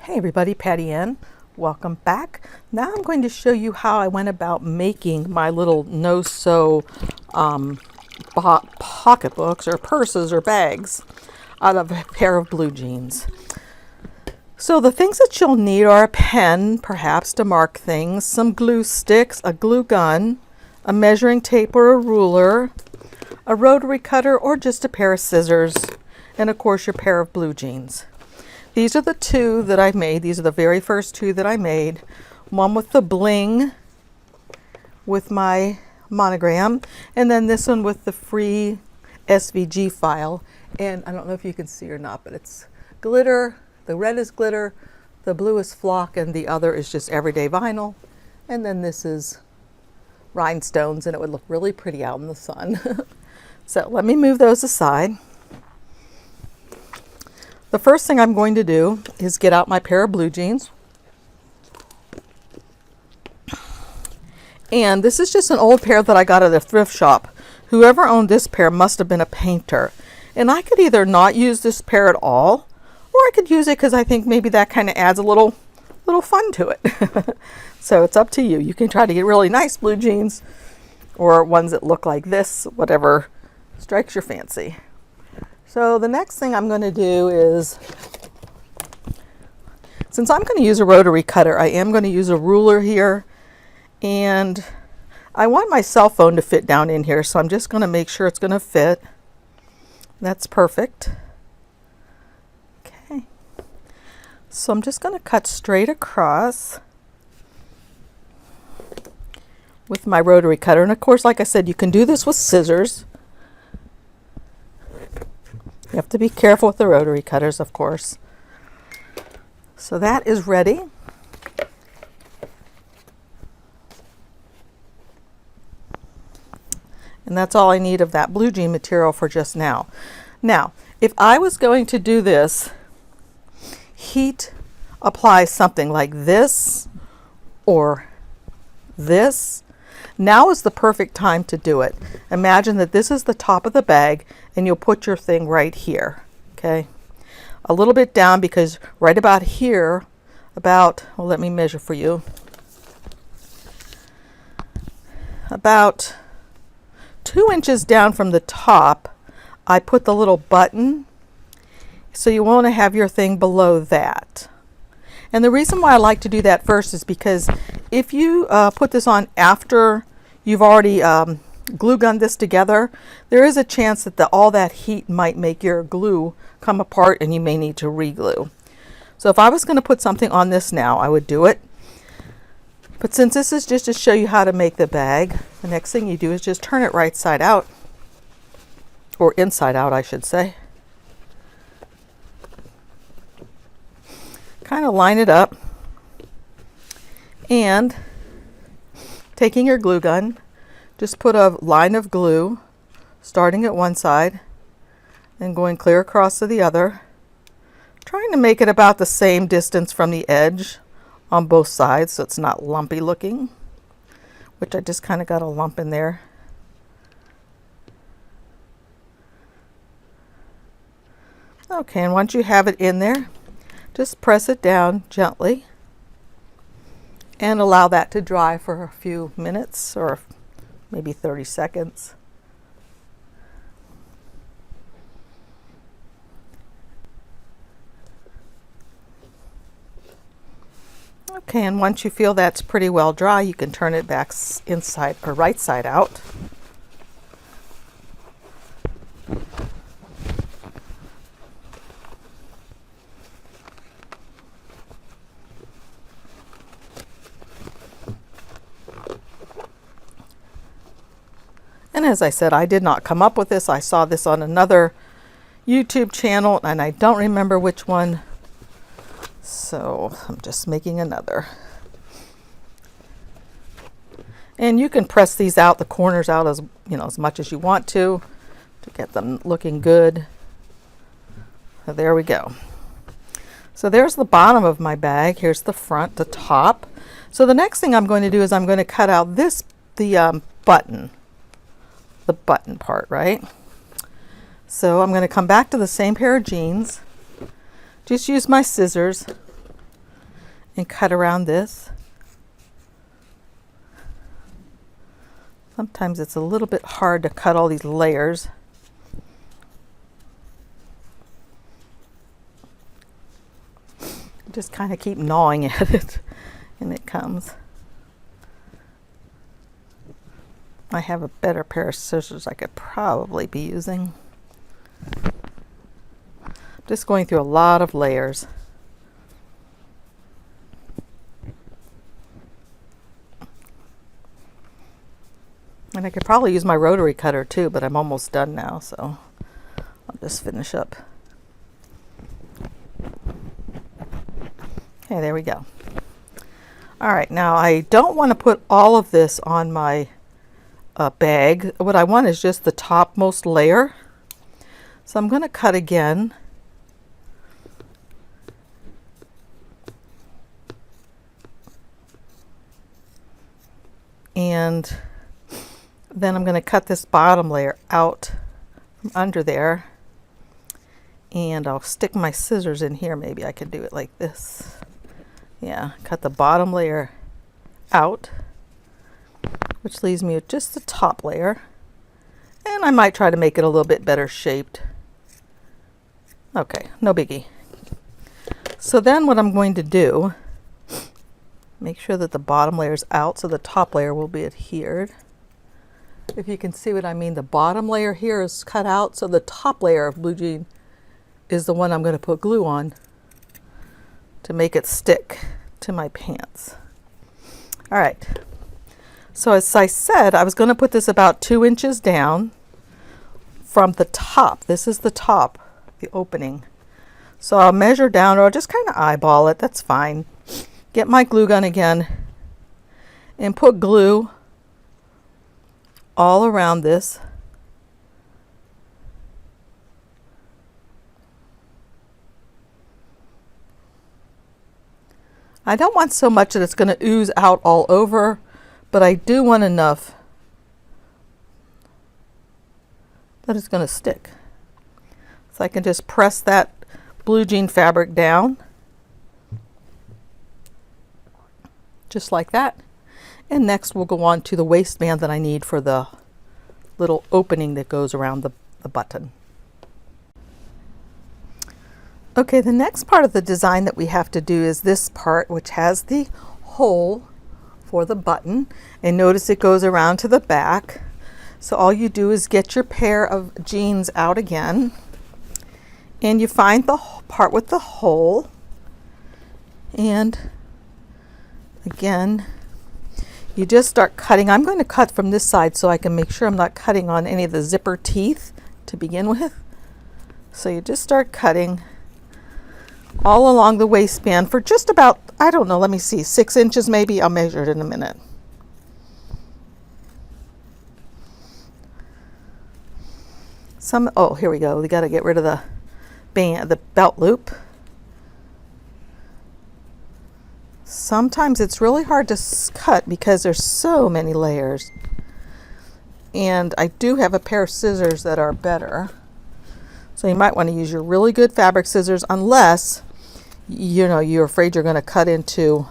Hey everybody, Patty Ann. Welcome back. Now I'm going to show you how I went about making my little no-sew pocketbooks or purses or bags out of a pair of blue jeans. So the things that you'll need are a pen, perhaps to mark things, some glue sticks, a glue gun, a measuring tape or a ruler, a rotary cutter, or just a pair of scissors, and of course your pair of blue jeans. These are the two that I made. These are the very first two that I made. One with the bling with my monogram, and then this one with the free SVG file. And I don't know if you can see or not, but it's glitter. The red is glitter, the blue is flock, and the other is just everyday vinyl. And then this is rhinestones, and it would look really pretty out in the sun. So let me move those aside. The first thing I'm going to do is get out my pair of blue jeans. And this is just an old pair that I got at a thrift shop. Whoever owned this pair must have been a painter. And I could either not use this pair at all, or I could use it because I think maybe that kind of adds a little fun to it. So it's up to you. You can try to get really nice blue jeans or ones that look like this, whatever strikes your fancy. So the next thing I'm going to do is, since I'm going to use a rotary cutter, I am going to use a ruler here, and I want my cell phone to fit down in here, so I'm just going to make sure it's going to fit. That's perfect. Okay. So I'm just going to cut straight across with my rotary cutter, and of course, like I said, you can do this with scissors. You have to be careful with the rotary cutters, of course. So that is ready. And that's all I need of that blue jean material for just now. Now, if I was going to do this, heat apply something like this or this, now is the perfect time to do it. Imagine that this is the top of the bag and you'll put your thing right here, okay? A little bit down, because right about here, well, let me measure for you. About 2 inches down from the top, I put the little button, so you want to have your thing below that. And the reason why I like to do that first is because if you put this on after you've already glue gunned this together, there is a chance that all that heat might make your glue come apart and you may need to re-glue. So if I was going to put something on this now, I would do it. But since this is just to show you how to make the bag, the next thing you do is just turn it right side out, or inside out, I should say. Kind of line it up, and taking your glue gun, just put a line of glue starting at one side and going clear across to the other, trying to make it about the same distance from the edge on both sides so it's not lumpy looking, which I just kind of got a lump in there. Okay, and once you have it in there, just press it down gently and allow that to dry for a few minutes or maybe 30 seconds. Okay, and once you feel that's pretty well dry, you can turn it back inside or right side out. And as I said, I did not come up with this. I saw this on another YouTube channel, and I don't remember which one. So I'm just making another. And you can press these out, the corners out as much as you want to get them looking good. So there we go. So there's the bottom of my bag. Here's the front, the top. So the next thing I'm going to do is I'm going to cut out the button. The button part, right? So I'm going to come back to the same pair of jeans, just use my scissors and cut around this. Sometimes it's a little bit hard to cut all these layers. Just kind of keep gnawing at it and it comes. I have a better pair of scissors I could probably be using. Just going through a lot of layers. And I could probably use my rotary cutter too, but I'm almost done now, so I'll just finish up. Okay, there we go. All right, now I don't want to put all of this on my bag. What I want is just the topmost layer. So I'm going to cut again. And then I'm going to cut this bottom layer out from under there. And I'll stick my scissors in here. Maybe I can do it like this. Yeah, cut the bottom layer out, which leaves me with just the top layer. And I might try to make it a little bit better shaped. Okay, no biggie. So then what I'm going to do, make sure that the bottom layer is out so the top layer will be adhered. If you can see what I mean, the bottom layer here is cut out, so the top layer of blue jean is the one I'm going to put glue on to make it stick to my pants. All right. So as I said, I was going to put this about 2 inches down from the top. This is the top, the opening. So I'll measure down, or I'll just kind of eyeball it. That's fine. Get my glue gun again and put glue all around this. I don't want so much that it's going to ooze out all over, but I do want enough that it's going to stick. So I can just press that blue jean fabric down, just like that. And next we'll go on to the waistband that I need for the little opening that goes around the button. Okay, the next part of the design that we have to do is this part, which has the hole for the button. And notice it goes around to the back. So all you do is get your pair of jeans out again. And you find the part with the hole. And again, you just start cutting. I'm going to cut from this side so I can make sure I'm not cutting on any of the zipper teeth to begin with. So you just start cutting all along the waistband for just about, I don't know, let me see, 6 inches maybe. I'll measure it in a minute. Oh, here we go. We got to get rid of the band, the belt loop. Sometimes it's really hard to cut because there's so many layers. And I do have a pair of scissors that are better. So you might want to use your really good fabric scissors unless, you know, you're afraid you're going to cut into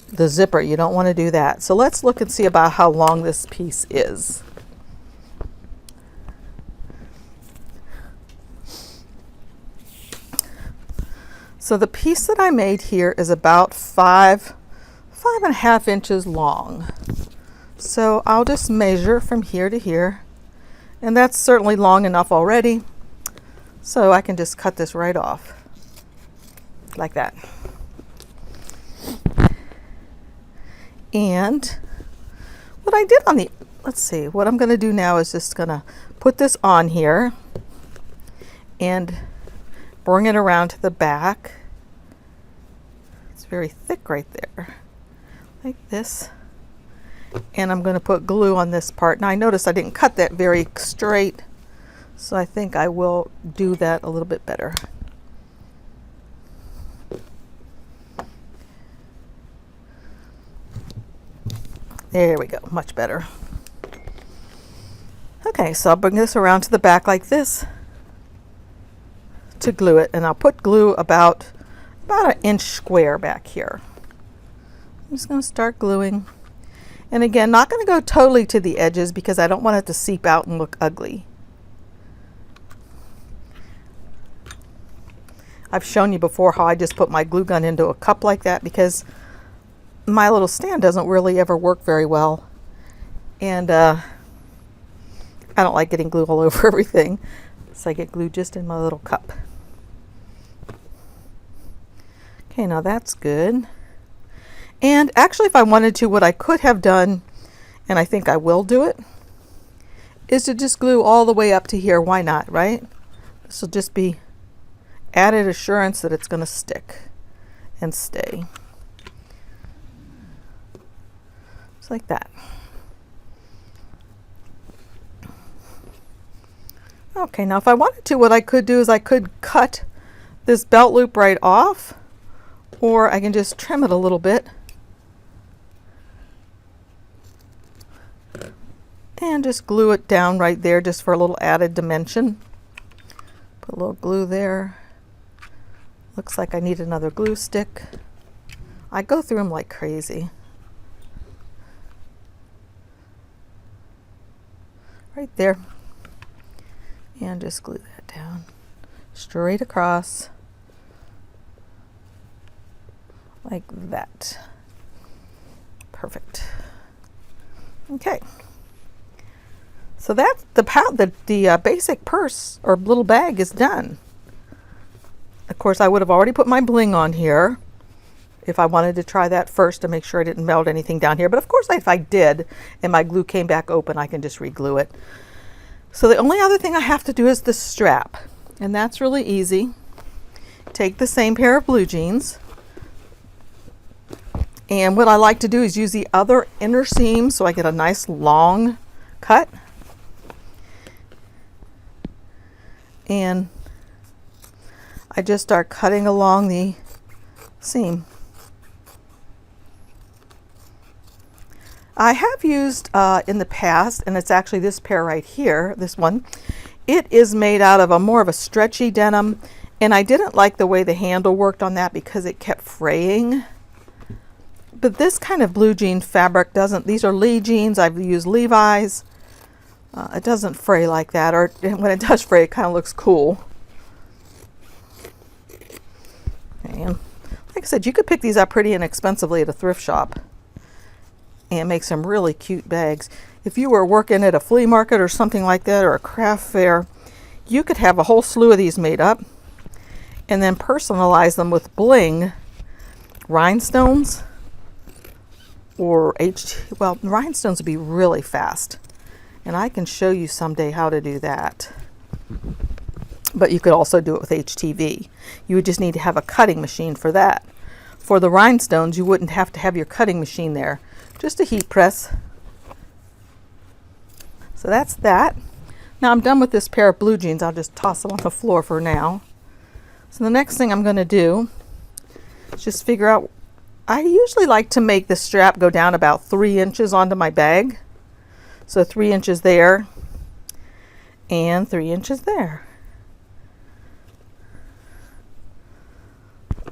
the zipper. You don't want to do that. So let's look and see about how long this piece is. So the piece that I made here is about 5.5 inches long. So I'll just measure from here to here, and that's certainly long enough already. So I can just cut this right off like that. And what I did on the, let's see, what I'm going to do now is just going to put this on here and bring it around to the back. It's very thick right there, like this. And I'm going to put glue on this part. Now I noticed I didn't cut that very straight, so I think I will do that a little bit better. There we go, much better. Okay, so I'll bring this around to the back like this to glue it, and I'll put glue about about an inch square back here. I'm just going to start gluing. And again, not going to go totally to the edges because I don't want it to seep out and look ugly. I've shown you before how I just put my glue gun into a cup like that because my little stand doesn't really ever work very well. And I don't like getting glue all over everything. So I get glue just in my little cup. Okay, now that's good. And actually, if I wanted to, what I could have done, and I think I will do it, is to just glue all the way up to here. Why not, right? This will just be added assurance that it's going to stick and stay. Just like that. Okay, now if I wanted to, what I could do is I could cut this belt loop right off, or I can just trim it a little bit and just glue it down right there just for a little added dimension. Put a little glue there. Looks like I need another glue stick. I go through them like crazy. Right there. And just glue that down straight across like that. Perfect. Okay. So that's the basic purse or little bag is done. Of course, I would have already put my bling on here if I wanted to try that first to make sure I didn't melt anything down here. But of course, if I did and my glue came back open, I can just re-glue it. So the only other thing I have to do is the strap, and that's really easy. Take the same pair of blue jeans, and what I like to do is use the other inner seam so I get a nice long cut. And I just start cutting along the seam. I have used in the past, and it's actually this pair right here, this one. It is made out of more of a stretchy denim, and I didn't like the way the handle worked on that because it kept fraying. But this kind of blue jean fabric doesn't, these are Lee jeans, I've used Levi's. It doesn't fray like that, or when it does fray, it kind of looks cool. And like I said, you could pick these up pretty inexpensively at a thrift shop and make some really cute bags. If you were working at a flea market or something like that, or a craft fair, you could have a whole slew of these made up and then personalize them with bling, rhinestones, or well, rhinestones would be really fast. And I can show you someday how to do that. But you could also do it with HTV. You would just need to have a cutting machine for that. For the rhinestones, you wouldn't have to have your cutting machine there. Just a heat press. So that's that. Now I'm done with this pair of blue jeans. I'll just toss them on the floor for now. So the next thing I'm going to do is just figure out, I usually like to make the strap go down about 3 inches onto my bag. So 3 inches there and 3 inches there.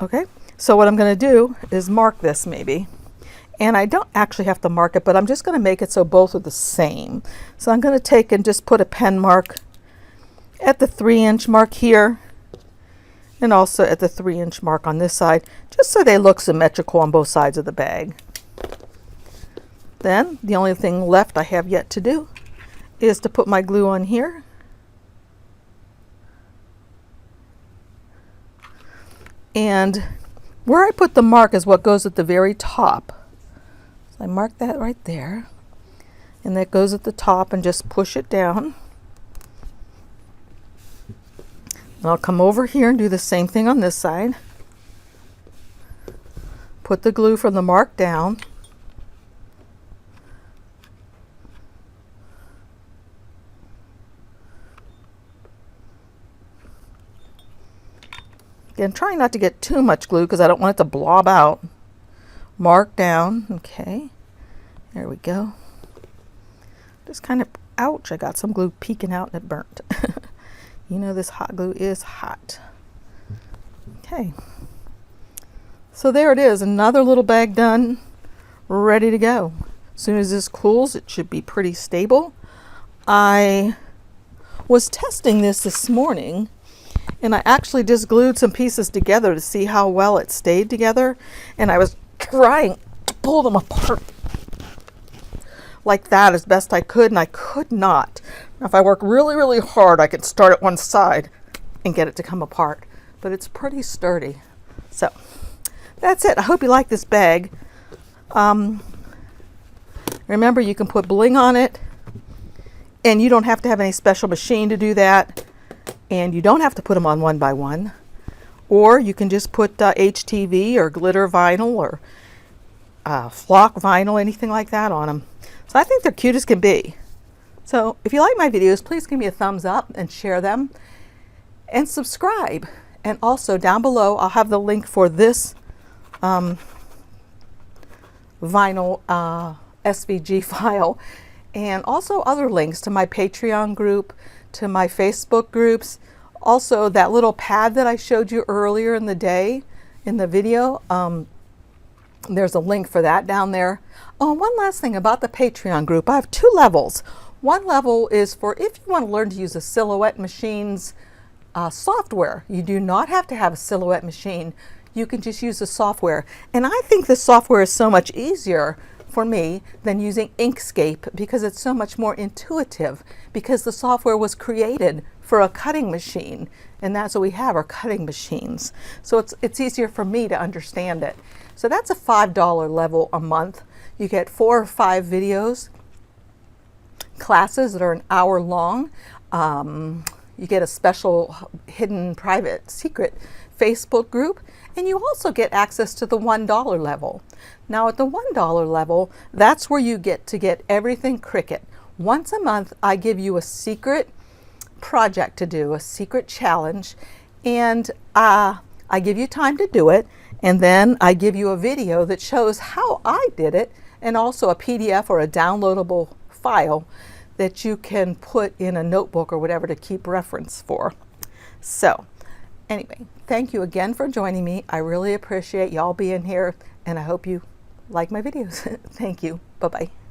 Okay, so what I'm going to do is mark this maybe. And I don't actually have to mark it, but I'm just going to make it so both are the same. So I'm going to take and just put a pen mark at the 3-inch mark here, and also at the 3-inch mark on this side, just so they look symmetrical on both sides of the bag. Then the only thing left I have yet to do is to put my glue on here. And where I put the mark is what goes at the very top. So I mark that right there, and that goes at the top, and just push it down. And I'll come over here and do the same thing on this side. Put the glue from the mark down. Again, trying not to get too much glue because I don't want it to blob out. Mark down. Okay, there we go. Just kind of, ouch, I got some glue peeking out and it burnt. You know this hot glue is hot. Okay, So there it is, another little bag done, ready to go. As soon as this cools, it should be pretty stable. I was testing this morning, and I actually just glued some pieces together to see how well it stayed together, and I was trying to pull them apart like that as best I could, and I could not. Now, if I work really, really hard, I could start at one side and get it to come apart, but it's pretty sturdy. So that's it. I hope you like this bag. Remember, you can put bling on it, and you don't have to have any special machine to do that, and you don't have to put them on one by one, or you can just put HTV or glitter vinyl or flock vinyl, anything like that on them. So I think they're cute as can be. So if you like my videos, please give me a thumbs up and share them and subscribe. And also down below, I'll have the link for this vinyl SVG file, and also other links to my Patreon group, to my Facebook groups, also that little pad that I showed you earlier in the day in the video. There's a link for that down there. Oh, one last thing about the Patreon group. I have 2 levels. One level is for if you want to learn to use a Silhouette Machine's software. You do not have to have a Silhouette machine. You can just use the software. And I think the software is so much easier for me than using Inkscape, because it's so much more intuitive, because the software was created for a cutting machine, and that's what we have, our cutting machines. So it's easier for me to understand it. So that's a $5 level a month. You get 4 or 5 videos, classes that are an hour long. You get a special hidden private secret Facebook group, and you also get access to the $1 level. Now at the $1 level, that's where you get to get everything Cricut. Once a month, I give you a secret project to do, a secret challenge, and I give you time to do it, and then I give you a video that shows how I did it, and also a PDF or a downloadable file that you can put in a notebook or whatever to keep reference for. So anyway, thank you again for joining me. I really appreciate y'all being here, and I hope you like my videos. Thank you. Bye-bye.